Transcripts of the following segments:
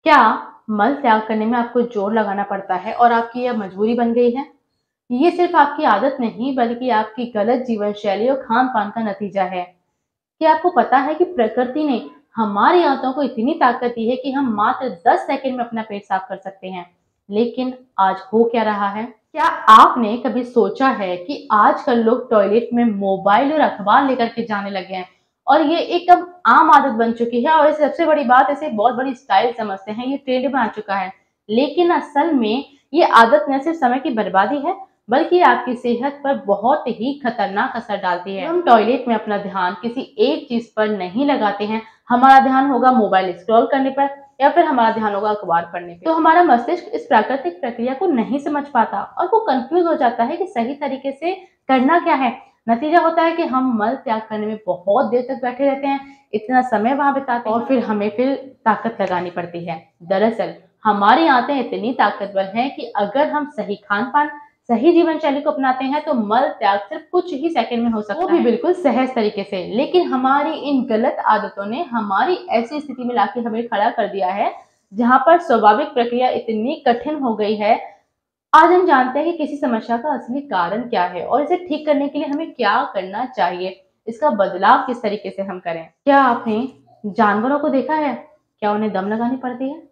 क्या मल त्याग करने में आपको जोर लगाना पड़ता है और आपकी यह मजबूरी बन गई है? ये सिर्फ आपकी आदत नहीं बल्कि आपकी गलत जीवन शैली और खान-पान का नतीजा है। क्या आपको पता है कि प्रकृति ने हमारी आंतों को इतनी ताकत दी है कि हम मात्र 10 सेकंड में अपना पेट साफ कर सकते हैं। लेकिन आज हो क्या रहा है? क्या आपने कभी सोचा है कि आजकल लोग टॉयलेट में मोबाइल और अखबार लेकर के जाने लगे हैं और ये एक अब आम आदत बन चुकी है और सबसे बड़ी बात इसे बहुत बड़ी स्टाइल समझते हैं, ये ट्रेंड में आ चुका है। लेकिन असल में ये आदत न सिर्फ समय की बर्बादी है बल्कि आपकी सेहत पर बहुत ही खतरनाक असर डालती है। हम टॉयलेट में अपना ध्यान किसी एक चीज पर नहीं लगाते हैं, हमारा ध्यान होगा मोबाइल स्क्रॉल करने पर या फिर हमारा ध्यान होगा अखबार पढ़ने पे। तो हमारा मस्तिष्क इस प्राकृतिक प्रक्रिया को नहीं समझ पाता और वो कंफ्यूज हो जाता है कि सही तरीके से करना क्या है। नतीजा होता है कि हम मल त्याग करने में बहुत देर तक बैठे रहते हैं, इतना समय वहां बिताते हैं और फिर हमें ताकत लगानी पड़ती है। दरअसल हमारी आंतें इतनी ताकतवर हैं कि अगर हम सही खान पान सही जीवन शैली को अपनाते हैं तो मल त्याग सिर्फ कुछ ही सेकंड में हो सकता है, वो भी बिल्कुल सहज तरीके से। लेकिन हमारी इन गलत आदतों ने हमारी ऐसी स्थिति में लाके हमें खड़ा कर दिया है जहां पर स्वाभाविक प्रक्रिया इतनी कठिन हो गई है। आज हम जानते हैं कि किसी समस्या का असली कारण क्या है और इसे ठीक करने के लिए हमें क्या करना चाहिए, इसका बदलाव किस तरीके से हम करें। क्या आपने जानवरों को देखा है? क्या उन्हें दम लगानी पड़ती है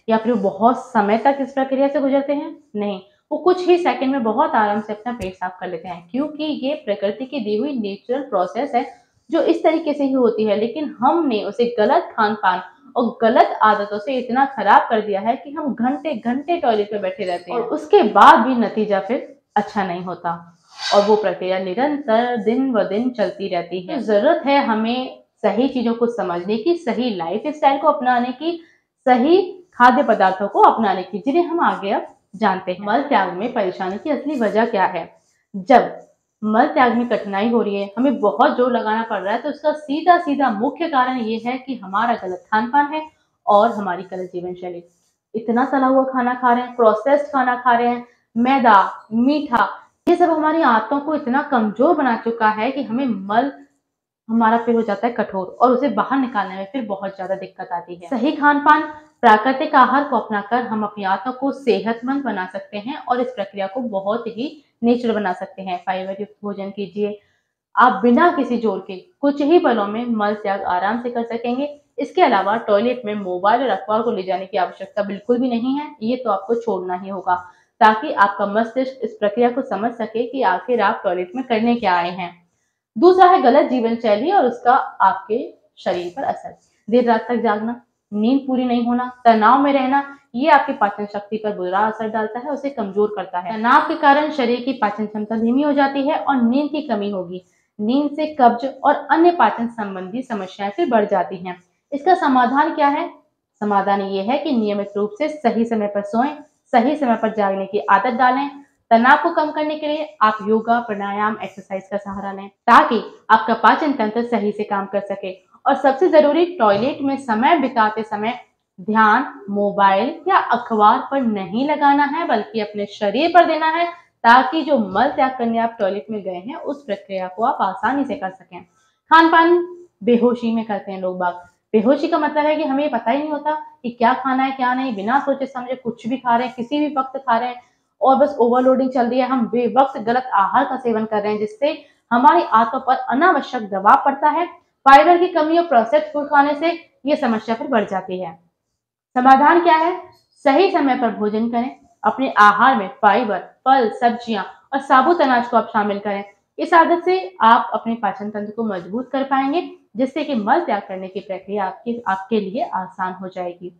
या फिर वो बहुत समय तक इस प्रक्रिया से गुजरते हैं? नहीं, वो कुछ ही सेकंड में बहुत आराम से अपना पेट साफ कर लेते हैं, क्योंकि ये प्रकृति की दी हुई नेचुरल प्रोसेस है जो इस तरीके से ही होती है। लेकिन हमने उसे गलत खान पान और गलत आदतों से इतना खराब कर दिया है कि हम घंटे घंटे टॉयलेट में बैठे रहते हैं और उसके बाद भी नतीजा फिर अच्छा नहीं होता और वो प्रक्रिया निरंतर दिन व दिन चलती रहती है। तो जरूरत है हमें सही चीजों को समझने की, सही लाइफ स्टाइल को अपनाने की, सही खाद्य पदार्थों को अपनाने की, जिन्हें हम आगे अब जानते हैं। मल त्याग में परेशानी की असली वजह क्या है? जब मल त्याग में कठिनाई हो रही है, हमें बहुत जोर लगाना पड़ रहा है, तो उसका सीधा सीधा मुख्य कारण ये है कि हमारा गलत खान पान है और हमारी गलत जीवन शैली। इतना तला हुआ खाना खा रहे हैं, प्रोसेस्ड खाना खा रहे हैं, मैदा, मीठा, ये सब हमारी आंतों को इतना कमजोर बना चुका है कि हमें मल हमारा फिर हो जाता है कठोर और उसे बाहर निकालने में फिर बहुत ज्यादा दिक्कत आती है। सही खान पान, प्राकृतिक आहार को अपनाकर हम अपनी आंतों को सेहतमंद बना सकते हैं और इस प्रक्रिया को बहुत ही नेचुरल बना सकते हैं। फाइबर युक्त भोजन कीजिए, आप बिना किसी जोर के कुछ ही पलों में मल त्याग आराम से कर सकेंगे। इसके अलावा टॉयलेट में मोबाइल और अखबार को ले जाने की आवश्यकता बिल्कुल भी नहीं है, ये तो आपको छोड़ना ही होगा ताकि आपका मस्तिष्क इस प्रक्रिया को समझ सके कि आखिर आप टॉयलेट में करने क्या आए हैं। दूसरा है गलत जीवन शैली और उसका आपके शरीर पर असर। देर रात तक जागना, नींद पूरी नहीं होना, तनाव में रहना, ये आपकी पाचन शक्ति पर बुरा असर डालता है, उसे कमजोर करता है। तनाव के कारण शरीर की पाचन क्षमता धीमी हो जाती है और नींद की कमी होगी। नींद से कब्ज और अन्य पाचन संबंधी समस्याएं फिर बढ़ जाती हैं। इसका समाधान क्या है? समाधान ये है कि नियमित रूप से सही समय पर सोएं, सही समय पर जागने की आदत डालें। तनाव को कम करने के लिए आप योगा, प्राणायाम, एक्सरसाइज का सहारा लें ताकि आपका पाचन तंत्र सही से काम कर सके। और सबसे जरूरी, टॉयलेट में समय बिताते समय ध्यान मोबाइल या अखबार पर नहीं लगाना है बल्कि अपने शरीर पर देना है ताकि जो मल त्याग करने आप टॉयलेट में गए हैं उस प्रक्रिया को आप आसानी से कर सकें। खान पान बेहोशी में करते हैं लोग बाग। बेहोशी का मतलब है कि हमें पता ही नहीं होता कि क्या खाना है क्या नहीं, बिना सोचे समझे कुछ भी खा रहे हैं, किसी भी वक्त खा रहे हैं और बस ओवरलोडिंग चल रही है। हम बेवक्त गलत आहार का सेवन कर रहे हैं जिससे हमारी आंतों पर अनावश्यक दबाव पड़ता है। फाइबर की कमी और प्रोसेस्ड फूड खाने से ये समस्या फिर बढ़ जाती है। समाधान क्या है? सही समय पर भोजन करें, अपने आहार में फाइबर, फल, सब्जियां और साबुत अनाज को आप शामिल करें। इस आदत से आप अपने पाचन तंत्र को मजबूत कर पाएंगे जिससे कि मल त्याग करने की प्रक्रिया आपके लिए आसान हो जाएगी।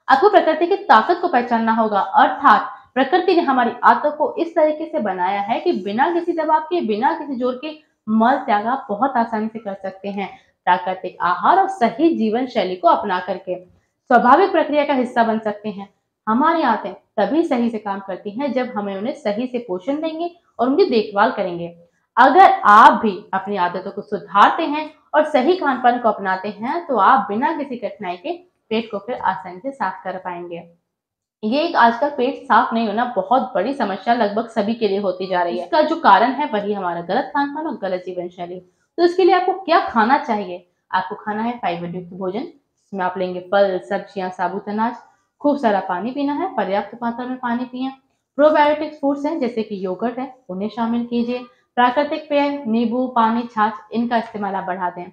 आपको प्रकृति की ताकत को पहचानना होगा, अर्थात प्रकृति ने हमारी आंतों को इस तरीके से बनाया है कि बिना किसी दबाव के, बिना किसी जोर के मल त्याग आप बहुत आसानी से कर सकते हैं। प्राकृतिक आहार और सही जीवन शैली को अपना करके स्वाभाविक प्रक्रिया का हिस्सा बन सकते हैं। हमारी आंतें तभी सही से काम करती हैं जब हमें उन्हें सही से पोषण देंगे और उनकी देखभाल करेंगे। अगर आप भी अपनी आदतों को सुधारते हैं और सही खान पान को अपनाते हैं तो आप बिना किसी कठिनाई के पेट को फिर आसानी से साफ कर पाएंगे। ये एक आजकल पेट साफ नहीं होना बहुत बड़ी समस्या लगभग सभी के लिए होती जा रही है। इसका जो कारण है वही हमारा गलत खान पान और गलत जीवन शैली। तो इसके लिए आपको क्या खाना चाहिए? आपको खाना है फाइबर युक्त भोजन, जिसमें आप लेंगे फल, सब्जियां, साबुत अनाज खूब सारा पानी पीना है, पर्याप्त मात्रा में पानी पिएं। प्रोबायोटिक फूड्स हैं जैसे कि योगर्ट है, उन्हें शामिल कीजिए। प्राकृतिक पेय, नींबू, पानी, छाछ, इनका इस्तेमाल आप बढ़ा दें।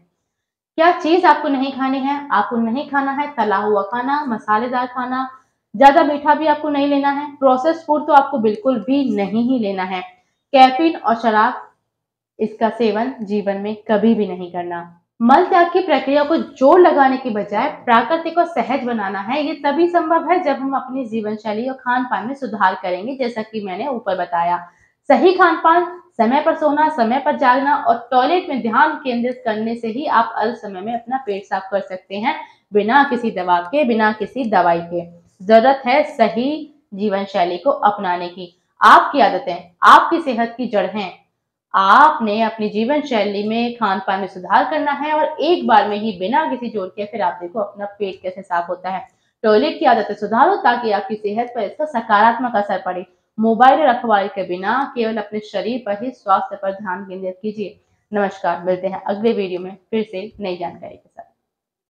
क्या चीज़ आपको नहीं खानी है? आपको नहीं खाना है तला हुआ खाना, मसालेदार खाना, ज़्यादा मीठा भी आपको नहीं लेना है, प्रोसेस्ड फूड तो आपको बिल्कुल भी नहीं ही लेना है। कैफ़ीन और शराब, इसका सेवन जीवन में कभी भी नहीं करना। मल त्याग की प्रक्रिया को जोर लगाने की बजाय प्राकृतिक और सहज बनाना है। ये तभी संभव है जब हम अपनी जीवन शैली और खान पान में सुधार करेंगे, जैसा कि मैंने ऊपर बताया। सही खान पान, समय पर सोना, समय पर जागना और टॉयलेट में ध्यान केंद्रित करने से ही आप अल्प समय में अपना पेट साफ कर सकते हैं, बिना किसी दवा के, बिना किसी दवाई के। जरूरत है सही जीवन शैली को अपनाने की। आपकी आदतें आपकी सेहत की जड़ हैं। आपने अपनी जीवन शैली में खान-पान में सुधार करना है और एक बार में ही बिना किसी जोर के फिर आप देखो अपना पेट कैसे साफ होता है। टॉयलेट की आदतें सुधारो ताकि आपकी सेहत पर इसका सकारात्मक असर पड़े। मोबाइल रखवाली के बिना केवल अपने शरीर पर ही स्वास्थ्य पर ध्यान केंद्रित कीजिए। नमस्कार, मिलते हैं अगले वीडियो में फिर से नई जानकारी के साथ।